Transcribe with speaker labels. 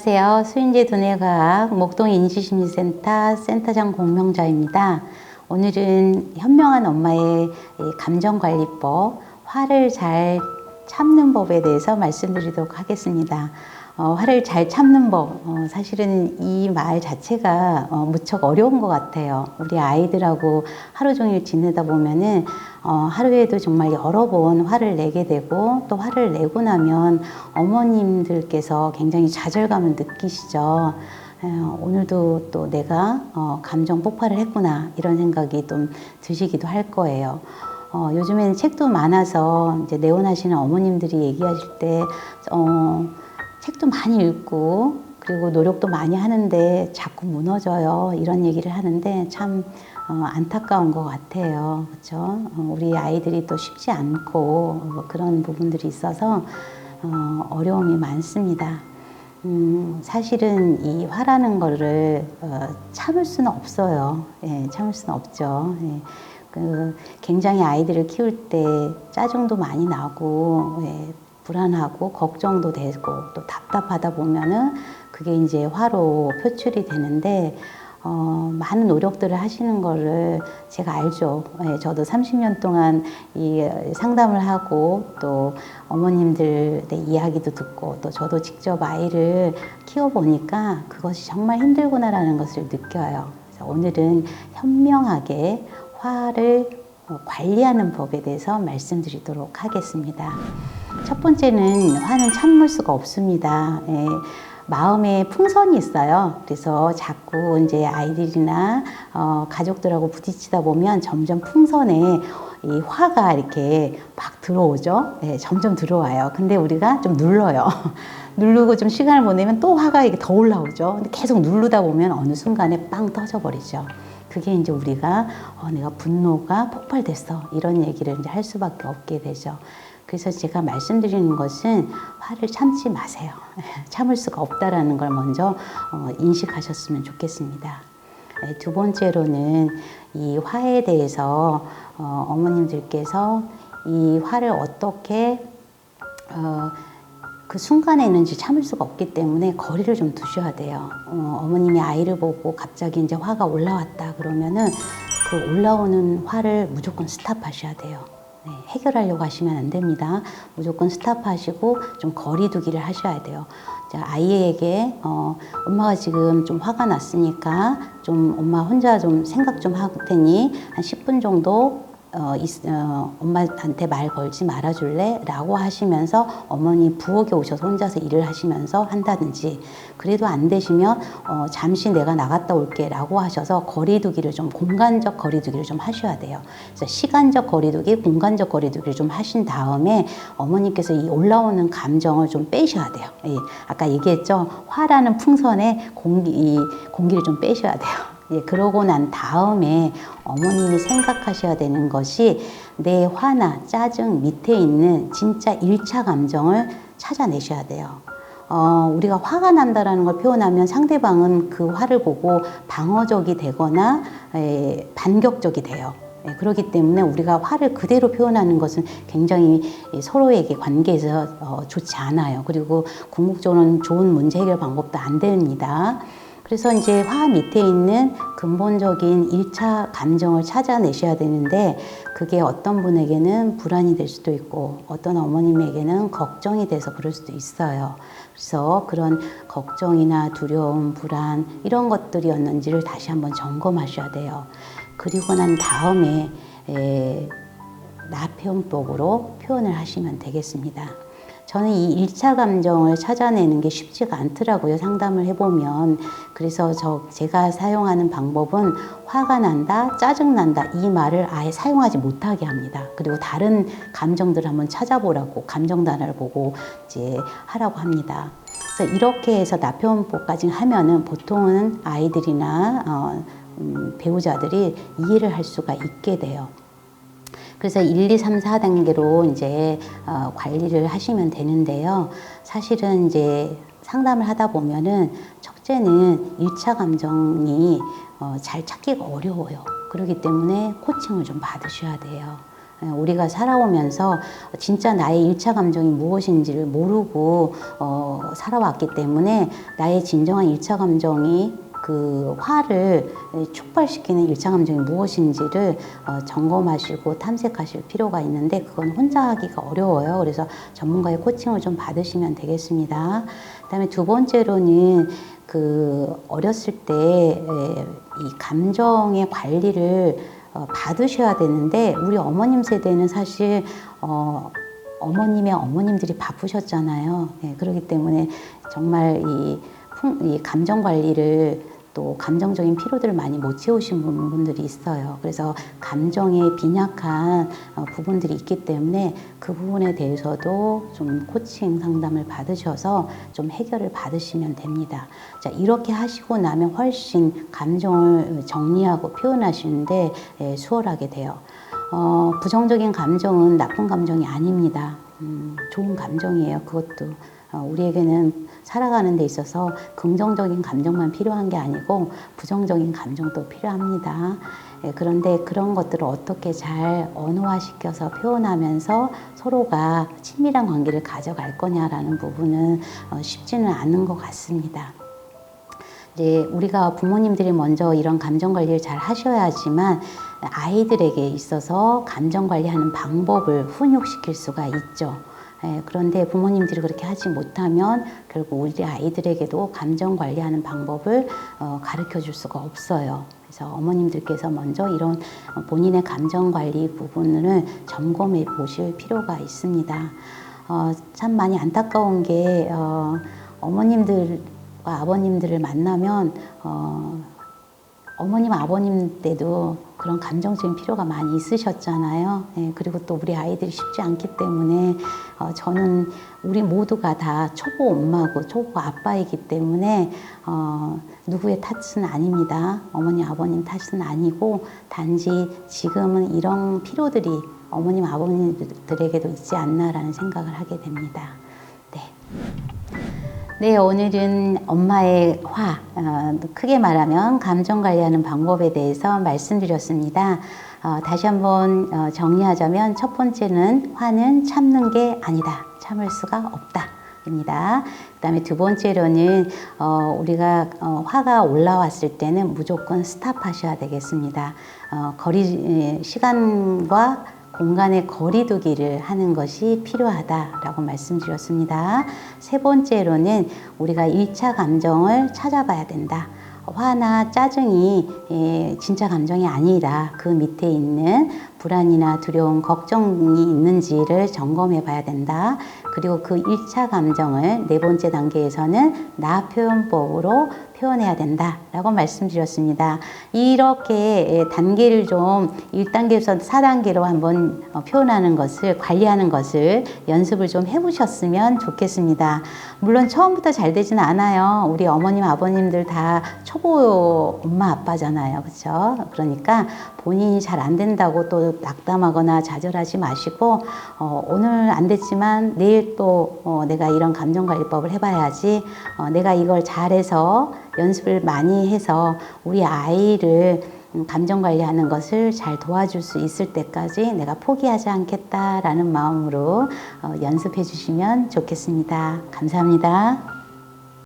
Speaker 1: 안녕하세요. 수인제 두뇌과학 목동인지심리센터 센터장 공명자입니다. 오늘은 현명한 엄마의 감정관리법, 화를 잘 참는 법에 대해서 말씀드리도록 하겠습니다. 화를 잘 참는 법, 사실은 이 말 자체가 무척 어려운 것 같아요. 우리 아이들하고 하루 종일 지내다 보면은 하루에도 정말 여러 번 화를 내게 되고, 또 화를 내고 나면 어머님들께서 굉장히 좌절감을 느끼시죠. 오늘도 또 내가 감정 폭발을 했구나, 이런 생각이 좀 드시기도 할 거예요. 요즘에는 책도 많아서 이제 내원하시는 어머님들이 얘기하실 때 책도 많이 읽고 그리고 노력도 많이 하는데 자꾸 무너져요, 이런 얘기를 하는데 참 안타까운 것 같아요. 그렇죠? 우리 아이들이 또 쉽지 않고 그런 부분들이 있어서 어려움이 많습니다. 사실은 이 화라는 거를 참을 수는 없어요. 예, 참을 수는 없죠. 예. 굉장히 아이들을 키울 때 짜증도 많이 나고, 예, 불안하고 걱정도 되고 또 답답하다 보면은 그게 이제 화로 표출이 되는데, 많은 노력들을 하시는 거를 제가 알죠. 예, 저도 30년 동안 이 상담을 하고 또 어머님들의 이야기도 듣고 또 저도 직접 아이를 키워보니까 그것이 정말 힘들구나라는 것을 느껴요. 그래서 오늘은 현명하게 화를 관리하는 법에 대해서 말씀드리도록 하겠습니다. 첫 번째는 화는 참을 수가 없습니다. 예, 마음에 풍선이 있어요. 그래서 자꾸 이제 아이들이나 가족들하고 부딪히다 보면 점점 풍선에 이 화가 이렇게 막 들어오죠. 예, 점점 들어와요. 근데 우리가 좀 눌러요. 누르고 좀 시간을 보내면 또 화가 이게 더 올라오죠. 근데 계속 누르다 보면 어느 순간에 빵 터져버리죠. 그게 이제 우리가 내가 분노가 폭발됐어, 이런 얘기를 이제 할 수밖에 없게 되죠. 그래서 제가 말씀드리는 것은 화를 참지 마세요. 참을 수가 없다라는 걸 먼저 인식하셨으면 좋겠습니다. 두 번째로는 이 화에 대해서 어머님들께서 이 화를 어떻게 그 순간에 있는지 참을 수가 없기 때문에 거리를 좀 두셔야 돼요. 어머님이 아이를 보고 갑자기 이제 화가 올라왔다 그러면은 그 올라오는 화를 무조건 스탑하셔야 돼요. 네, 해결하려고 하시면 안 됩니다. 무조건 스탑하시고 좀 거리 두기를 하셔야 돼요. 자, 아이에게 엄마가 지금 좀 화가 났으니까 좀 엄마 혼자 좀 생각 좀 할 테니 한 10분 정도 엄마한테 말 걸지 말아줄래? 라고 하시면서 어머니 부엌에 오셔서 혼자서 일을 하시면서 한다든지, 그래도 안 되시면 잠시 내가 나갔다 올게 라고 하셔서 거리두기를 좀, 공간적 거리두기를 좀 하셔야 돼요. 그래서 시간적 거리두기, 공간적 거리두기를 좀 하신 다음에 어머니께서 이 올라오는 감정을 좀 빼셔야 돼요. 예, 아까 얘기했죠? 화라는 풍선에 공기를 좀 빼셔야 돼요. 예, 그러고 난 다음에 어머님이 생각하셔야 되는 것이 내 화나 짜증 밑에 있는 진짜 1차 감정을 찾아내셔야 돼요. 우리가 화가 난다라는 걸 표현하면 상대방은 그 화를 보고 방어적이 되거나 반격적이 돼요. 그렇기 때문에 우리가 화를 그대로 표현하는 것은 굉장히 서로에게 관계에서 좋지 않아요. 그리고 궁극적으로는 좋은 문제 해결 방법도 안 됩니다. 그래서 이제 화 밑에 있는 근본적인 1차 감정을 찾아내셔야 되는데, 그게 어떤 분에게는 불안이 될 수도 있고 어떤 어머님에게는 걱정이 돼서 그럴 수도 있어요. 그래서 그런 걱정이나 두려움, 불안, 이런 것들이었는지를 다시 한번 점검하셔야 돼요. 그리고 난 다음에 나 표현법으로 표현을 하시면 되겠습니다. 저는 이 1차 감정을 찾아내는 게 쉽지가 않더라고요, 상담을 해보면. 그래서 제가 사용하는 방법은 화가 난다, 짜증난다, 이 말을 아예 사용하지 못하게 합니다. 그리고 다른 감정들을 한번 찾아보라고, 감정 단어를 보고 이제 하라고 합니다. 그래서 이렇게 해서 나 표현법까지 하면은 보통은 아이들이나 배우자들이 이해를 할 수가 있게 돼요. 그래서 1, 2, 3, 4단계로 이제 관리를 하시면 되는데요. 사실은 이제 상담을 하다 보면은 첫째는 1차 감정이 잘 찾기가 어려워요. 그렇기 때문에 코칭을 좀 받으셔야 돼요. 우리가 살아오면서 진짜 나의 일차 감정이 무엇인지를 모르고 살아왔기 때문에 나의 진정한 일차 감정이 그 화를 촉발시키는 일차 감정이 무엇인지를 점검하시고 탐색하실 필요가 있는데 그건 혼자 하기가 어려워요. 그래서 전문가의 코칭을 좀 받으시면 되겠습니다. 그다음에 두 번째로는 그 어렸을 때 이 감정의 관리를 받으셔야 되는데 우리 어머님 세대는 사실 어머님의 어머님들이 바쁘셨잖아요. 네, 그렇기 때문에 정말 이 감정 관리를 또 감정적인 피로들을 많이 못 채우신 분들이 있어요. 그래서 감정에 빈약한 부분들이 있기 때문에 그 부분에 대해서도 좀 코칭 상담을 받으셔서 좀 해결을 받으시면 됩니다. 자, 이렇게 하시고 나면 훨씬 감정을 정리하고 표현하시는데 수월하게 돼요. 부정적인 감정은 나쁜 감정이 아닙니다. 좋은 감정이에요. 그것도 우리에게는 살아가는 데 있어서 긍정적인 감정만 필요한 게 아니고 부정적인 감정도 필요합니다. 그런데 그런 것들을 어떻게 잘 언어화시켜서 표현하면서 서로가 친밀한 관계를 가져갈 거냐라는 부분은 쉽지는 않은 것 같습니다. 이제 우리가 부모님들이 먼저 이런 감정 관리를 잘 하셔야지만 아이들에게 있어서 감정 관리하는 방법을 훈육시킬 수가 있죠. 그런데 부모님들이 그렇게 하지 못하면 결국 우리 아이들에게도 감정 관리하는 방법을 가르쳐 줄 수가 없어요. 그래서 어머님들께서 먼저 이런 본인의 감정 관리 부분을 점검해 보실 필요가 있습니다. 참 많이 안타까운 게 어머님들과 아버님들을 만나면 어머님, 아버님 때도 그런 감정적인 필요가 많이 있으셨잖아요. 그리고 또 우리 아이들이 쉽지 않기 때문에 저는 우리 모두가 다 초보 엄마고 초보 아빠이기 때문에 누구의 탓은 아닙니다. 어머니, 아버님 탓은 아니고 단지 지금은 이런 필요들이 어머님, 아버님들에게도 있지 않나라는 생각을 하게 됩니다. 네, 오늘은 엄마의 화, 크게 말하면 감정 관리하는 방법에 대해서 말씀드렸습니다. 다시 한번 정리하자면 첫 번째는 화는 참는 게 아니다. 참을 수가 없다. 입니다. 그 다음에 두 번째로는 우리가 화가 올라왔을 때는 무조건 스탑하셔야 되겠습니다. 시간과 공간의 거리두기를 하는 것이 필요하다라고 말씀드렸습니다. 세 번째로는 우리가 1차 감정을 찾아봐야 된다. 화나 짜증이 진짜 감정이 아니라 그 밑에 있는 불안이나 두려움, 걱정이 있는지를 점검해 봐야 된다. 그리고 그 1차 감정을 네 번째 단계에서는 나 표현법으로 표현해야 된다라고 말씀드렸습니다. 이렇게 단계를 좀 1단계에서 4단계로 한번 표현하는 것을, 관리하는 것을 연습을 좀 해보셨으면 좋겠습니다. 물론 처음부터 잘 되지는 않아요. 우리 어머님, 아버님들 다 초보 엄마, 아빠잖아요. 그렇죠? 그러니까 본인이 잘 안 된다고 또 낙담하거나 좌절하지 마시고 오늘 안 됐지만 내일 또 내가 이런 감정관리법을 해봐야지, 내가 이걸 잘해서 연습을 많이 해서 우리 아이를 감정관리하는 것을 잘 도와줄 수 있을 때까지 내가 포기하지 않겠다라는 마음으로 연습해 주시면 좋겠습니다. 감사합니다.